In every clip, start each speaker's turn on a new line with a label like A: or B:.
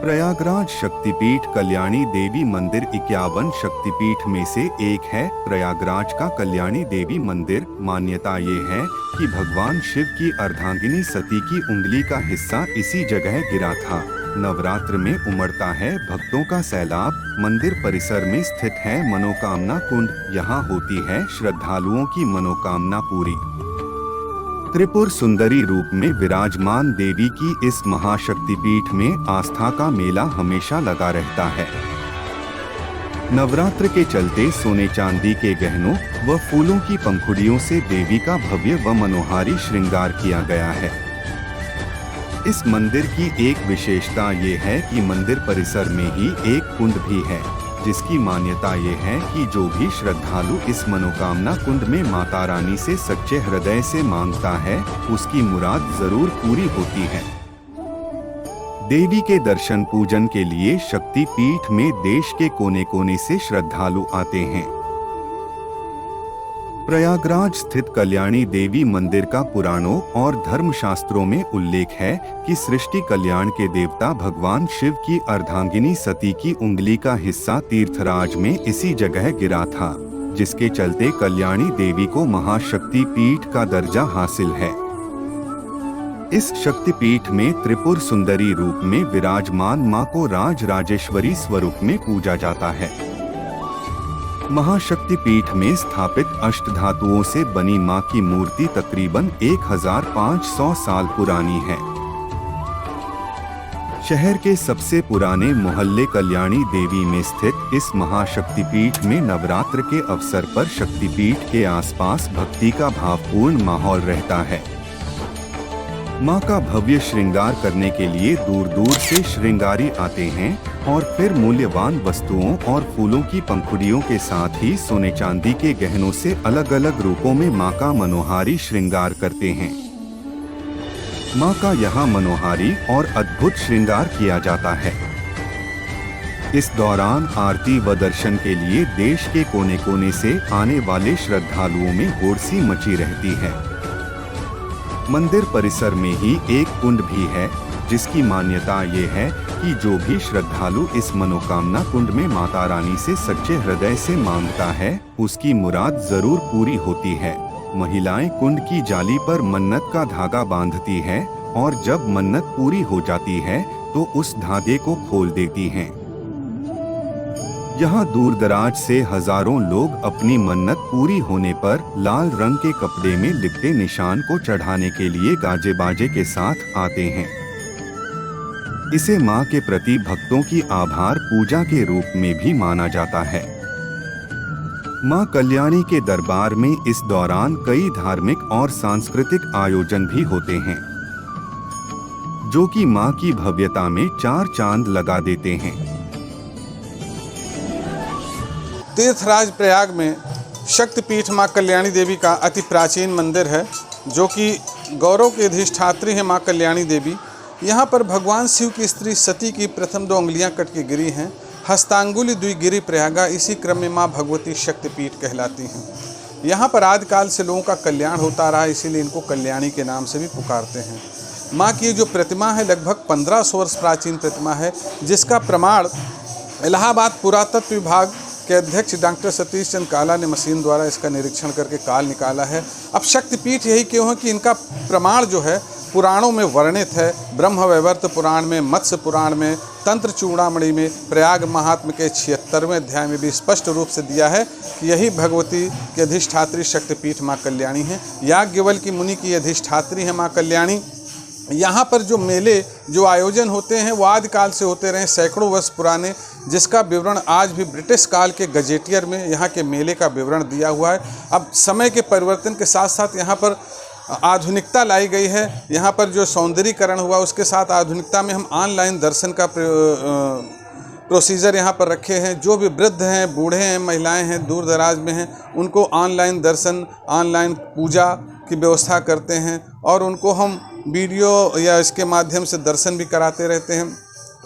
A: प्रयागराज शक्तिपीठ कल्याणी देवी मंदिर 51 शक्तिपीठ में से एक है। प्रयागराज का कल्याणी देवी मंदिर मान्यता ये है कि भगवान शिव की अर्धांगिनी सती की उंगली का हिस्सा इसी जगह गिरा था। नवरात्र में उमड़ता है भक्तों का सैलाब। मंदिर परिसर में स्थित है मनोकामना कुंड। यहाँ होती है श्रद्धालुओं की मनोकामना पूरी। त्रिपुर सुंदरी रूप में विराजमान देवी की इस महाशक्तिपीठ में आस्था का मेला हमेशा लगा रहता है। नवरात्र के चलते सोने चांदी के गहनों व फूलों की पंखुड़ियों से देवी का भव्य व मनोहारी श्रृंगार किया गया है। इस मंदिर की एक विशेषता ये है कि मंदिर परिसर में ही एक कुंड भी है, जिसकी मान्यता ये है कि जो भी श्रद्धालु इस मनोकामना कुंड में माता रानी से सच्चे हृदय से मांगता है, उसकी मुराद जरूर पूरी होती है। देवी के दर्शन पूजन के लिए शक्तिपीठ में देश के कोने कोने से श्रद्धालु आते हैं। प्रयागराज स्थित कल्याणी देवी मंदिर का पुराणों और धर्मशास्त्रों में उल्लेख है कि सृष्टि कल्याण के देवता भगवान शिव की अर्धांगिनी सती की उंगली का हिस्सा तीर्थराज में इसी जगह गिरा था, जिसके चलते कल्याणी देवी को महाशक्ति पीठ का दर्जा हासिल है। इस शक्तिपीठ में त्रिपुर सुंदरी रूप में विराजमान मां को राज राजेश्वरी स्वरूप में पूजा जाता है। महाशक्तिपीठ में स्थापित अष्टधातुओं से बनी मां की मूर्ति तकरीबन 1500 साल पुरानी है। शहर के सबसे पुराने मोहल्ले कल्याणी देवी में स्थित इस महाशक्तिपीठ में नवरात्र के अवसर पर शक्तिपीठ के आसपास भक्ति का भावपूर्ण माहौल रहता है। मां का भव्य श्रृंगार करने के लिए दूर दूर से श्रृंगारी आते हैं और फिर मूल्यवान वस्तुओं और फूलों की पंखुड़ियों के साथ ही सोने चांदी के गहनों से अलग अलग रूपों में मां का मनोहारी श्रृंगार करते हैं। मां का यहाँ मनोहारी और अद्भुत श्रृंगार किया जाता है। इस दौरान आरती व दर्शन के लिए देश के कोने कोने से आने वाले श्रद्धालुओं में होड़ सी मची रहती है। मंदिर परिसर में ही एक कुंड भी है, जिसकी मान्यता ये है कि जो भी श्रद्धालु इस मनोकामना कुंड में माता रानी से सच्चे हृदय से मांगता है, उसकी मुराद जरूर पूरी होती है। महिलाएं कुंड की जाली पर मन्नत का धागा बांधती हैं और जब मन्नत पूरी हो जाती है तो उस धागे को खोल देती हैं। यहाँ दूर दराज से हजारों लोग अपनी मन्नत पूरी होने पर लाल रंग के कपड़े में लिपटे निशान को चढ़ाने के लिए गाजे बाजे के साथ आते हैं। इसे मां के प्रति भक्तों की आभार पूजा के रूप में भी माना जाता है। मां कल्याणी के दरबार में इस दौरान कई धार्मिक और सांस्कृतिक आयोजन भी होते हैं, जो कि मां की भव्यता में चार चांद लगा देते हैं।
B: तीर्थराज प्रयाग में शक्तिपीठ मां कल्याणी देवी का अति प्राचीन मंदिर है, जो कि गौरव की अधिष्ठात्री है मां कल्याणी देवी। यहाँ पर भगवान शिव की स्त्री सती की प्रथम 2 उंगलियां कट के गिरी हैं। हस्तांगुली द्वि गिरी प्रयागा, इसी क्रम में मां भगवती शक्तिपीठ कहलाती हैं। यहाँ पर आदिकाल से लोगों का कल्याण होता रहा, इसीलिए इनको कल्याणी के नाम से भी पुकारते हैं। माँ की जो प्रतिमा है लगभग 1500 वर्ष प्राचीन प्रतिमा है, जिसका प्रमाण इलाहाबाद पुरातत्व विभाग के अध्यक्ष डॉक्टर सतीश चंद्र काला ने मशीन द्वारा इसका निरीक्षण करके काल निकाला है। अब शक्तिपीठ यही क्यों है कि इनका प्रमाण जो है पुराणों में वर्णित है। ब्रह्मवैवर्त पुराण में, मत्स्य पुराण में, तंत्र चूड़ामणि में, प्रयाग महात्म्य के 76वें अध्याय में भी स्पष्ट रूप से दिया है कि यही भगवती की अधिष्ठात्री शक्तिपीठ माँ कल्याणी है। याज्ञवल्क्य मुनि की अधिष्ठात्री है माँ कल्याणी। यहाँ पर जो मेले जो आयोजन होते हैं वो आदिकाल से होते रहे, सैकड़ों वर्ष पुराने, जिसका विवरण आज भी ब्रिटिश काल के गजेटियर में यहाँ के मेले का विवरण दिया हुआ है। अब समय के परिवर्तन के साथ साथ यहाँ पर आधुनिकता लाई गई है। यहाँ पर जो सौंदर्यीकरण हुआ उसके साथ आधुनिकता में हम ऑनलाइन दर्शन का प्रोसीजर यहाँ पर रखे हैं। जो भी वृद्ध हैं, बूढ़े हैं, महिलाएं हैं, दूर दराज में हैं, उनको ऑनलाइन दर्शन, ऑनलाइन पूजा की व्यवस्था करते हैं और उनको हम वीडियो या इसके माध्यम से दर्शन भी कराते रहते हैं।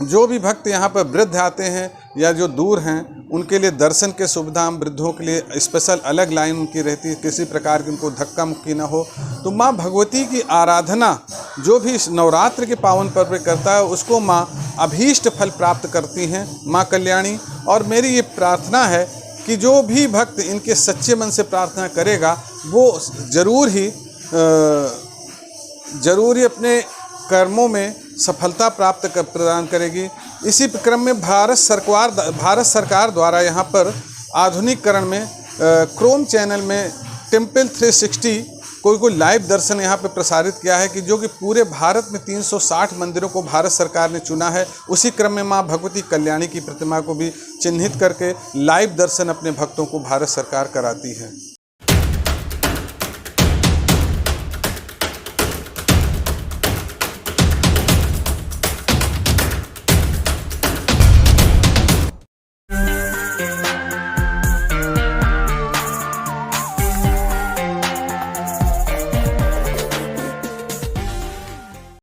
B: जो भी भक्त यहाँ पर वृद्ध आते हैं या जो दूर हैं, उनके लिए दर्शन के सुविधा, वृद्धों के लिए स्पेशल अलग लाइन उनकी रहती है, किसी प्रकार की उनको धक्का मुक्की ना हो। तो माँ भगवती की आराधना जो भी इस नवरात्र के पावन पर्व में करता है उसको माँ अभीष्ट फल प्राप्त करती हैं माँ कल्याणी। और मेरी ये प्रार्थना है कि जो भी भक्त इनके सच्चे मन से प्रार्थना करेगा वो ज़रूर ही अपने कर्मों में सफलता प्रदान करेगी। इसी क्रम में भारत सरकार द्वारा यहाँ पर आधुनिकीकरण में क्रोम चैनल में टेम्पल 360 कोई लाइव दर्शन यहाँ पे प्रसारित किया है कि जो कि पूरे भारत में 360 मंदिरों को भारत सरकार ने चुना है। उसी क्रम में माँ भगवती कल्याणी की प्रतिमा को भी चिन्हित करके लाइव दर्शन अपने भक्तों को भारत सरकार कराती है।